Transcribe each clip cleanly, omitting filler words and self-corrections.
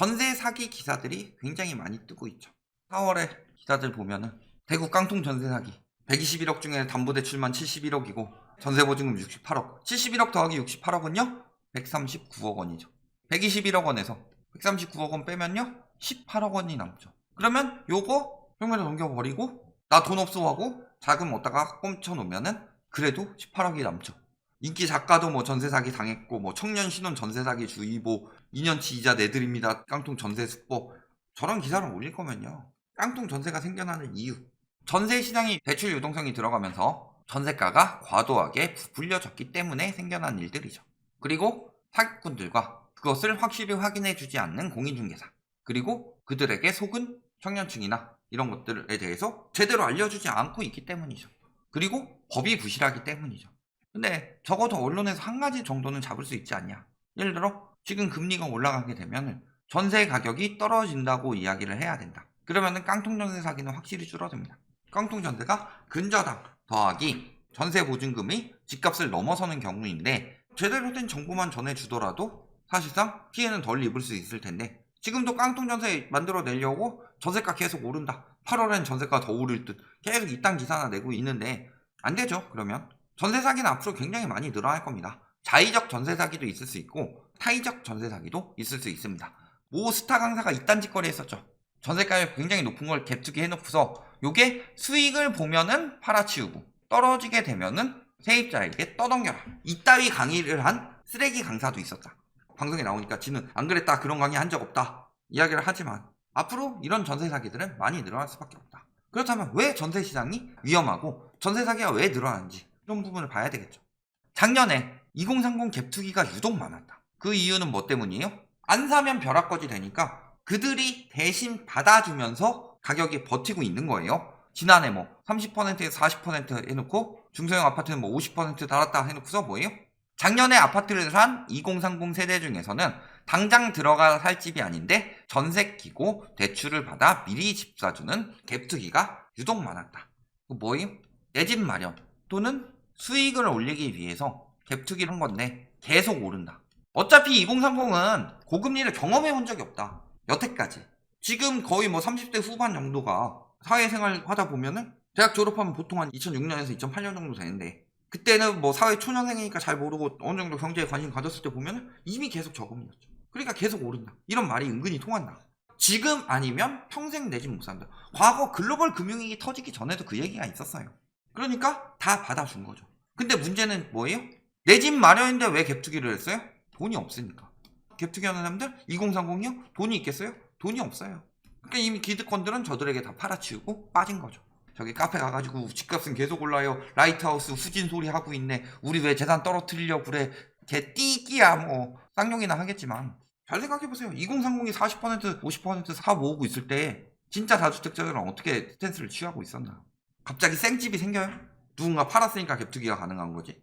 전세 사기 기사들이 굉장히 많이 뜨고 있죠. 4월에 기사들 보면은 대구 깡통 전세 사기 121억 중에 담보대출만 71억이고 전세보증금 68억 71억 더하기 68억은요 139억 원이죠. 121억 원에서 139억 원 빼면요 18억 원이 남죠. 그러면 요거 평면에 넘겨버리고 나 돈 없어 하고 자금 얻다가 꼼쳐 놓으면은 그래도 18억이 남죠. 인기 작가도 뭐 전세 사기 당했고 뭐 청년 신혼 전세 사기 주의보 2년치 이자 내드립니다 깡통 전세 수법. 저런 기사를 올릴 거면요 깡통 전세가 생겨나는 이유, 전세 시장이 대출 유동성이 들어가면서 전세가가 과도하게 부풀려졌기 때문에 생겨난 일들이죠. 그리고 사기꾼들과 그것을 확실히 확인해 주지 않는 공인중개사, 그리고 그들에게 속은 청년층이나 이런 것들에 대해서 제대로 알려주지 않고 있기 때문이죠. 그리고 법이 부실하기 때문이죠. 근데 적어도 언론에서 한 가지 정도는 잡을 수 있지 않냐. 예를 들어 지금 금리가 올라가게 되면 전세 가격이 떨어진다고 이야기를 해야 된다. 그러면은 깡통전세 사기는 확실히 줄어듭니다. 깡통전세가 근저당 더하기 전세 보증금이 집값을 넘어서는 경우인데 제대로 된 정보만 전해주더라도 사실상 피해는 덜 입을 수 있을 텐데 지금도 깡통전세 만들어내려고 전세가 계속 오른다. 8월엔 전세가 더 오를 듯 계속 이딴 기사나 내고 있는데 안 되죠. 그러면 전세 사기는 앞으로 굉장히 많이 늘어날 겁니다. 자의적 전세 사기도 있을 수 있고 타의적 전세 사기도 있을 수 있습니다. 모 스타 강사가 이딴 짓거리 했었죠. 전세가를 굉장히 높은 걸 갭투기 해놓고서 요게 수익을 보면은 팔아치우고 떨어지게 되면은 세입자에게 떠넘겨라. 이따위 강의를 한 쓰레기 강사도 있었다. 방송에 나오니까 지는 안 그랬다, 그런 강의 한 적 없다 이야기를 하지만 앞으로 이런 전세 사기들은 많이 늘어날 수밖에 없다. 그렇다면 왜 전세 시장이 위험하고 전세 사기가 왜 늘어나는지 이런 부분을 봐야 되겠죠. 작년에 2030 갭투기가 유독 많았다. 그 이유는 뭐 때문이에요? 안 사면 벼락거지 되니까 그들이 대신 받아주면서 가격이 버티고 있는 거예요. 지난해 뭐 30%에서 40% 해놓고 중소형 아파트는 뭐 50% 달았다 해놓고서 뭐예요? 작년에 아파트를 산 2030 세대 중에서는 당장 들어가 살 집이 아닌데 전세 끼고 대출을 받아 미리 집 사주는 갭투기가 유독 많았다. 뭐예요? 내 집 마련 또는 수익을 올리기 위해서 갭투기를 한 건데 계속 오른다. 어차피 2030은 고금리를 경험해 본 적이 없다. 여태까지. 지금 거의 뭐 30대 후반 정도가 사회생활 하다 보면은 대학 졸업하면 보통 한 2006년에서 2008년 정도 되는데 그때는 뭐 사회 초년생이니까 잘 모르고 어느 정도 경제에 관심 가졌을 때 보면은 이미 계속 저금리였죠. 그러니까 계속 오른다. 이런 말이 은근히 통한다. 지금 아니면 평생 내 집 못 산다. 과거 글로벌 금융위기 터지기 전에도 그 얘기가 있었어요. 그러니까 다 받아준 거죠. 근데 문제는 뭐예요? 내 집 마련인데 왜 갭투기를 했어요? 돈이 없으니까. 갭투기 하는 사람들 2030이요? 돈이 있겠어요? 돈이 없어요. 그러니까 이미 기득권들은 저들에게 다 팔아치우고 빠진 거죠. 저기 카페 가가지고 집값은 계속 올라요. 라이트하우스 후진 소리 하고 있네. 우리 왜 재산 떨어뜨리려고 그래. 걔 띠끼야 뭐 쌍욕이나 하겠지만 잘 생각해보세요. 2030이 40% 50% 사 모으고 있을 때 진짜 다주택자들은 어떻게 스탠스를 취하고 있었나. 갑자기 생집이 생겨요? 누군가 팔았으니까 갭투기가 가능한 거지.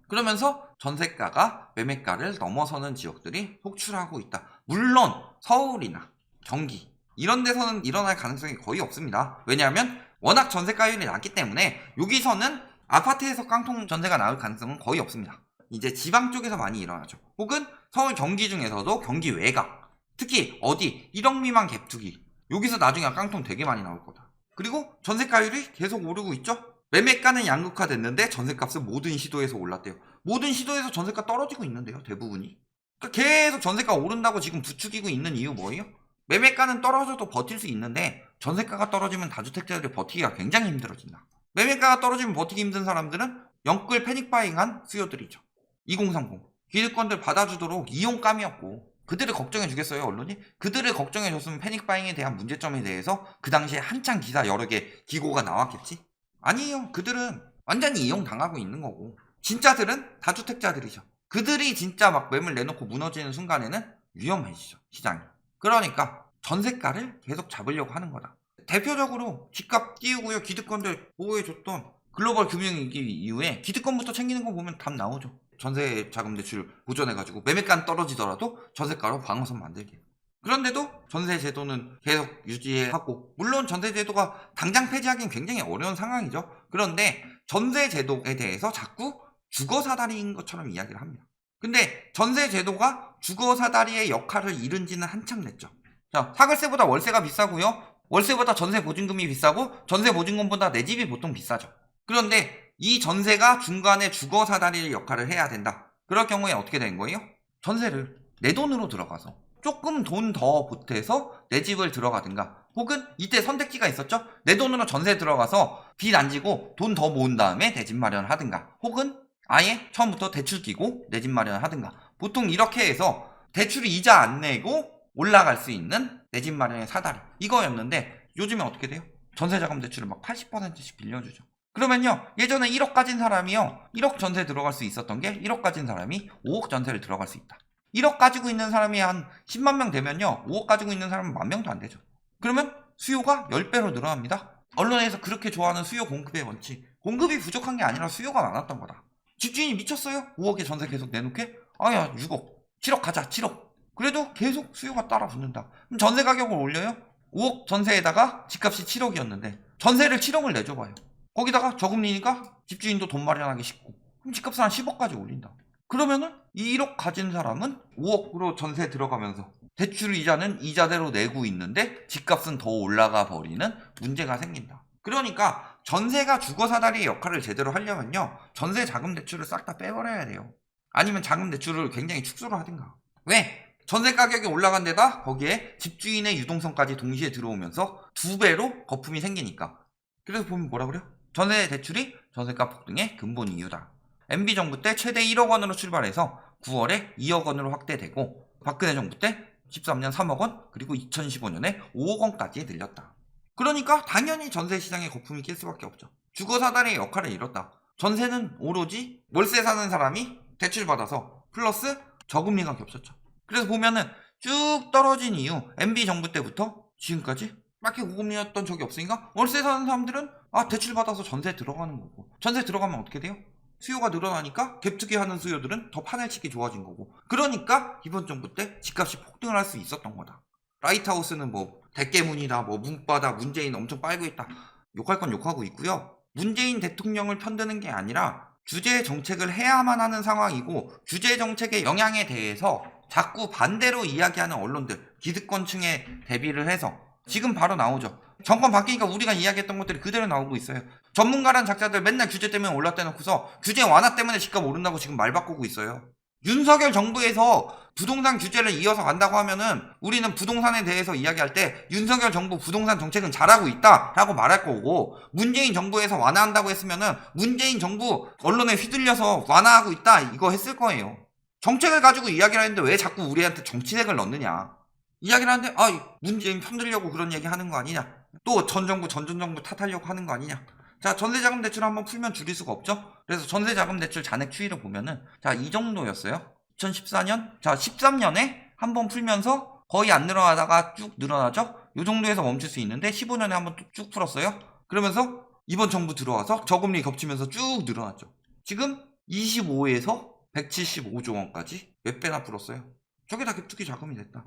그러면서 전세가가 매매가를 넘어서는 지역들이 속출하고 있다. 물론 서울이나 경기 이런 데서는 일어날 가능성이 거의 없습니다. 왜냐하면 워낙 전세가율이 낮기 때문에 여기서는 아파트에서 깡통 전세가 나올 가능성은 거의 없습니다. 이제 지방 쪽에서 많이 일어나죠. 혹은 서울 경기 중에서도 경기 외곽, 특히 어디 1억 미만 갭투기, 여기서 나중에 깡통 되게 많이 나올 거다. 그리고 전세가율이 계속 오르고 있죠. 매매가는 양극화됐는데 전세값은 모든 시도에서 올랐대요. 모든 시도에서 전세가 떨어지고 있는데요, 대부분이. 그러니까 계속 전세가 오른다고 지금 부추기고 있는 이유 뭐예요? 매매가는 떨어져도 버틸 수 있는데 전세가가 떨어지면 다주택자들이 버티기가 굉장히 힘들어진다. 매매가가 떨어지면 버티기 힘든 사람들은 영끌 패닉바잉한 수요들이죠. 2030 기득권들 받아주도록 이용감이었고 그들을 걱정해 주겠어요, 언론이? 그들을 걱정해 줬으면 패닉바잉에 대한 문제점에 대해서 그 당시에 한창 기사 여러 개 기고가 나왔겠지? 아니에요. 그들은 완전히 이용당하고 있는 거고 진짜들은 다주택자들이죠. 그들이 진짜 막 매물 내놓고 무너지는 순간에는 위험해지죠, 시장이. 그러니까 전세가를 계속 잡으려고 하는 거다. 대표적으로 집값 띄우고요 기득권들 보호해줬던 글로벌 금융위기 이후에 기득권부터 챙기는 거 보면 답 나오죠. 전세 자금 대출 보전해가지고 매매가는 떨어지더라도 전세가로 방어선 만들기. 그런데도 전세 제도는 계속 유지하고 물론 전세 제도가 당장 폐지하기는 굉장히 어려운 상황이죠. 그런데 전세 제도에 대해서 자꾸 주거사다리인 것처럼 이야기를 합니다. 근데 전세 제도가 주거사다리의 역할을 잃은 지는 한참 됐죠. 자, 사글세보다 월세가 비싸고요. 월세보다 전세 보증금이 비싸고 전세 보증금보다 내 집이 보통 비싸죠. 그런데 이 전세가 중간에 주거 사다리 역할을 해야 된다. 그럴 경우에 어떻게 되는 거예요? 전세를 내 돈으로 들어가서 조금 돈 더 보태서 내 집을 들어가든가, 혹은 이때 선택지가 있었죠. 내 돈으로 전세 들어가서 빚 안 지고 돈 더 모은 다음에 내 집 마련을 하든가, 혹은 아예 처음부터 대출 끼고 내 집 마련을 하든가. 보통 이렇게 해서 대출이 이자 안 내고 올라갈 수 있는 내 집 마련의 사다리, 이거였는데 요즘에 어떻게 돼요? 전세자금 대출을 막 80%씩 빌려주죠. 그러면요, 예전에 1억 가진 사람이요 1억 전세 들어갈 수 있었던 게 1억 가진 사람이 5억 전세를 들어갈 수 있다. 1억 가지고 있는 사람이 한 10만 명 되면요 5억 가지고 있는 사람은 10,000명도 안 되죠. 그러면 수요가 10배로 늘어납니다. 언론에서 그렇게 좋아하는 수요 공급의 원칙, 공급이 부족한 게 아니라 수요가 많았던 거다. 집주인이 미쳤어요? 5억에 전세 계속 내놓게? 아야 6억 7억 가자 7억. 그래도 계속 수요가 따라 붙는다. 그럼 전세 가격을 올려요? 5억 전세에다가 집값이 7억이었는데 전세를 7억을 내줘봐요. 거기다가 저금리니까 집주인도 돈 마련하기 쉽고, 그럼 집값을 한 10억까지 올린다. 그러면은 이 1억 가진 사람은 5억으로 전세 들어가면서 대출 이자는 이자대로 내고 있는데 집값은 더 올라가 버리는 문제가 생긴다. 그러니까 전세가 주거사다리의 역할을 제대로 하려면요 전세 자금 대출을 싹 다 빼버려야 돼요. 아니면 자금 대출을 굉장히 축소를 하든가. 왜? 전세 가격이 올라간 데다 거기에 집주인의 유동성까지 동시에 들어오면서 2배로 거품이 생기니까. 그래서 보면 뭐라 그래요? 전세 대출이 전세가 폭등의 근본 이유다. MB정부 때 최대 1억 원으로 출발해서 9월에 2억 원으로 확대되고, 박근혜 정부 때 13년 3억 원, 그리고 2015년에 5억 원까지 늘렸다. 그러니까 당연히 전세 시장에 거품이 낄 수밖에 없죠. 주거사다리의 역할을 잃었다. 전세는 오로지 월세 사는 사람이 대출받아서 플러스 저금리가 겹쳤죠. 그래서 보면은 쭉 떨어진 이유, MB정부 때부터 지금까지 딱히 고금리였던 적이 없으니까 월세 사는 사람들은 대출받아서 전세 들어가는 거고, 전세 들어가면 어떻게 돼요? 수요가 늘어나니까 갭투기 하는 수요들은 더 판을 치기 좋아진 거고, 그러니까 이번 정부 때 집값이 폭등을 할 수 있었던 거다. 라이트하우스는 뭐 대깨문이다, 뭐 문바다, 문재인 엄청 빨고 있다, 욕할 건 욕하고 있고요. 문재인 대통령을 편드는 게 아니라 규제 정책을 해야만 하는 상황이고, 규제 정책의 영향에 대해서 자꾸 반대로 이야기하는 언론들, 기득권층에 대비를 해서 지금 바로 나오죠. 정권 바뀌니까 우리가 이야기했던 것들이 그대로 나오고 있어요. 전문가란 작자들 맨날 규제 때문에 올랐다 놓고서 규제 완화 때문에 집값 오른다고 지금 말 바꾸고 있어요. 윤석열 정부에서 부동산 규제를 이어서 간다고 하면은 우리는 부동산에 대해서 이야기할 때 윤석열 정부 부동산 정책은 잘하고 있다 라고 말할 거고, 문재인 정부에서 완화한다고 했으면은 문재인 정부 언론에 휘둘려서 완화하고 있다 이거 했을 거예요. 정책을 가지고 이야기를 했는데 왜 자꾸 우리한테 정치색을 넣느냐 이야기를 하는데, 문재인 편들려고 그런 얘기 하는 거 아니냐, 또 전 정부 탓하려고 하는 거 아니냐. 자, 전세자금 대출 한번 풀면 줄일 수가 없죠. 그래서 전세자금 대출 잔액 추이를 보면은 이 정도였어요. 2014년, 13년에 한번 풀면서 거의 안 늘어나다가 쭉 늘어나죠. 이 정도에서 멈출 수 있는데 15년에 한번 쭉 풀었어요. 그러면서 이번 정부 들어와서 저금리 겹치면서 쭉 늘어났죠. 지금 25에서 175조 원까지 몇 배나 풀었어요. 저게 다 갭투기 자금이 됐다.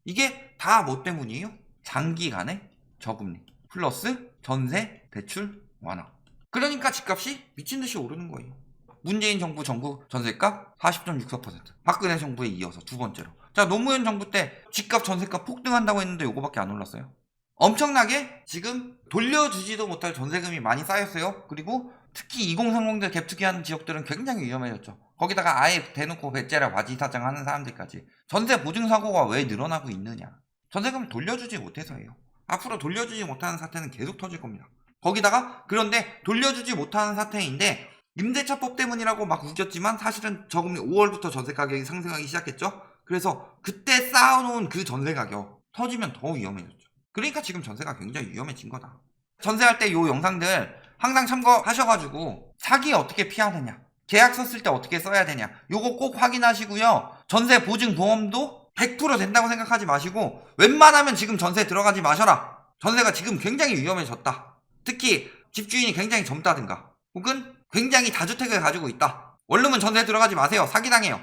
이게 다 뭐 때문이에요? 장기간의 저금리 플러스 전세 대출 완화. 그러니까 집값이 미친듯이 오르는 거예요. 문재인 정부 전세값 40.64%, 박근혜 정부에 이어서 두 번째로. 자, 노무현 정부 때 집값 전세값 폭등한다고 했는데 요거밖에 안 올랐어요. 엄청나게 지금 돌려주지도 못할 전세금이 많이 쌓였어요. 그리고 특히 2030대 갭투기 하는 지역들은 굉장히 위험해졌죠. 거기다가 아예 대놓고 배째라 바지사장 하는 사람들까지. 전세 보증사고가 왜 늘어나고 있느냐, 전세금을 돌려주지 못해서예요. 앞으로 돌려주지 못하는 사태는 계속 터질 겁니다. 거기다가 그런데 돌려주지 못하는 사태인데 임대차법 때문이라고 막 우겼지만 사실은 저금리 5월부터 전세 가격이 상승하기 시작했죠. 그래서 그때 쌓아놓은 그 전세 가격 터지면 더 위험해졌죠. 그러니까 지금 전세가 굉장히 위험해진 거다. 전세할 때 요 영상들 항상 참고하셔가지고 사기 어떻게 피하느냐, 계약서 쓸 때 어떻게 써야 되냐, 요거 꼭 확인하시고요. 전세 보증 보험도 100% 된다고 생각하지 마시고 웬만하면 지금 전세 들어가지 마셔라. 전세가 지금 굉장히 위험해졌다. 특히 집주인이 굉장히 젊다든가 혹은 굉장히 다주택을 가지고 있다. 원룸은 전세 들어가지 마세요. 사기당해요.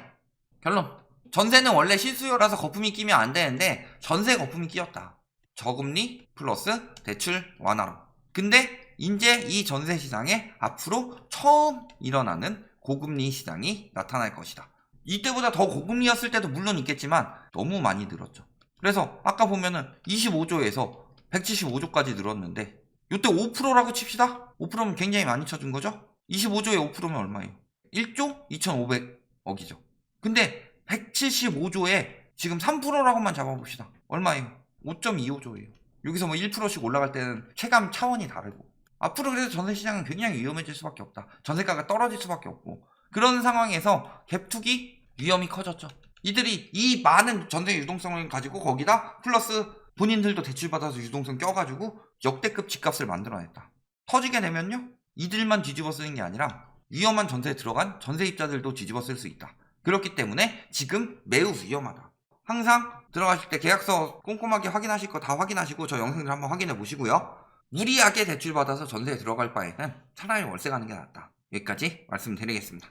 결론, 전세는 원래 실수요라서 거품이 끼면 안 되는데 전세 거품이 끼었다. 저금리 플러스 대출 완화로. 근데 이제 이 전세 시장에 앞으로 처음 일어나는 고금리 시장이 나타날 것이다. 이때보다 더 고금리였을 때도 물론 있겠지만 너무 많이 늘었죠. 그래서 아까 보면은 25조에서 175조까지 늘었는데 이때 5%라고 칩시다. 5%면 굉장히 많이 쳐준 거죠. 25조에 5%면 얼마예요? 1조 2,500억이죠. 근데 175조에 지금 3%라고만 잡아봅시다. 얼마예요? 5.25조예요. 여기서 뭐 1%씩 올라갈 때는 체감 차원이 다르고, 앞으로 그래서 전세시장은 굉장히 위험해질 수밖에 없다. 전세가가 떨어질 수밖에 없고, 그런 상황에서 갭투기 위험이 커졌죠. 이들이 이 많은 전세 유동성을 가지고 거기다 플러스 본인들도 대출받아서 유동성 껴가지고 역대급 집값을 만들어냈다. 터지게 되면요, 이들만 뒤집어 쓰는 게 아니라 위험한 전세에 들어간 전세입자들도 뒤집어 쓸 수 있다. 그렇기 때문에 지금 매우 위험하다. 항상 들어가실 때 계약서 꼼꼼하게 확인하실 거 다 확인하시고 저 영상들 한번 확인해 보시고요. 무리하게 대출받아서 전세에 들어갈 바에는 차라리 월세 가는 게 낫다. 여기까지 말씀드리겠습니다.